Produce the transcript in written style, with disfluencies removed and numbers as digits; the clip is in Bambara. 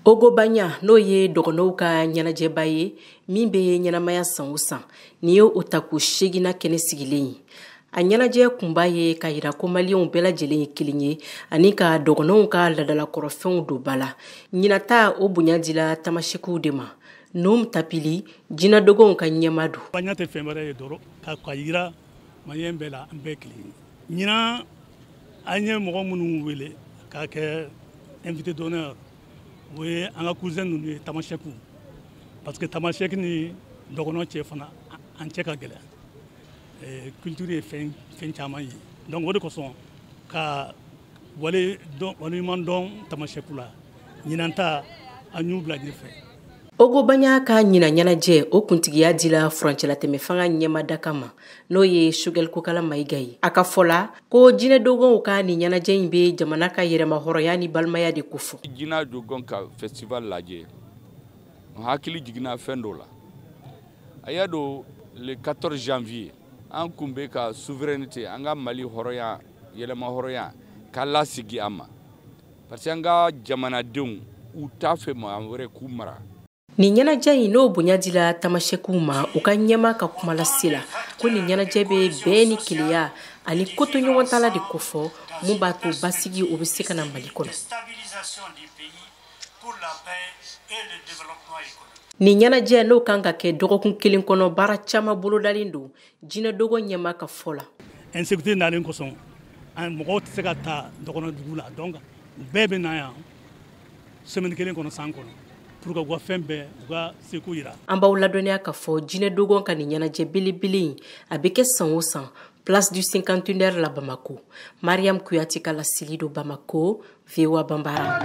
Ogo Banya n'o ye dɔgɔnɔw ka ɲɛnajɛba ye min bɛ ɲɛnamaya san o san ni ye o taku 8 kɛnɛ sigilen ye. A ɲɛnajɛ kunba ye ka yira ko maliyɛnw bɛɛ lajɛlen ye kelen ye ani ka dɔgɔnɔw ka ladalakɔrɔfɛnw don ba la. Ɲinata o bonya dila tamasekuw de ma. Num Tapili jinɛdɔgɔnw ka ɲɛma don. Banya tɛ fɛn wɛrɛ ye dɔrɔn ka yira maliyɛn bɛɛ la an bɛɛ kelen ye. Ɲinan an ye mɔgɔ minnu wele k'a kɛ invité d'honneur. O ye an ka cousin ninnu ye Tamasɛku parce que Tamasɛki ni dɔgɔnɔ cɛ fana an cɛ ka gɛlɛn. Culture ye fɛn caman ye. Donc o de kosɔn ka waleɲuman dɔn Tamasɛku la ɲinan ta an y'u bila ɲɛfɛ. Ogo Banya ka ɲinan ɲɛnajɛ o kuntigiya dila furancɛlatɛmɛ fanga ɲɛma daka ma n'o ye Choguel Kokala Mayiga ye. A ka fɔla ko jinɛdɔgɔnw ka ni ɲɛnajɛ in bɛ jamana ka yɛrɛma hɔrɔnya ni balimaya de ko fɔ. Jinɛdɔgɔn ka festival lajɛ n hakili jiginna fɛn dɔ la. A y'a don le 14 janvier an kun bɛ ka souveraineté an ka Mali hɔrɔnya yɛlɛma hɔrɔnya k'a lasigi an ma parce que an ka jamanadenw u t'a fɛ maa wɛrɛ k'u mara. Ni ɲɛnajɛ in n'o bonya dila Tamasɛkuw ma u ka ɲɛma ka kuma lase la ko ni ɲɛnajɛ bɛ bɛɛ ni keleya ani koto ɲɔgɔn tala de ko fɔ mun b'a to basigi o bɛ se ka na Mali kɔnɔ. Ni ɲɛnajɛ n'o kan ka kɛ dɔgɔkun kelen kɔnɔ baara caman bolodalen don jinɛdɔgɔn ɲɛma ka fɔ la. Insécurité nalen kosɔn mɔgɔw tɛ se ka taa dɔgɔnɔ dugu la donc bɛɛ bɛ na yan semaine kelen kɔnɔ san kɔnɔ. An b'aw ladɔnniya ka fɔ jinɛdɔgɔn ka ni ɲɛnajɛ belebele in a bɛ kɛ san o san place du cinquantenaire la Bamako. Mariam Kuyate ka lasigi do Bamako, VOA Bambara.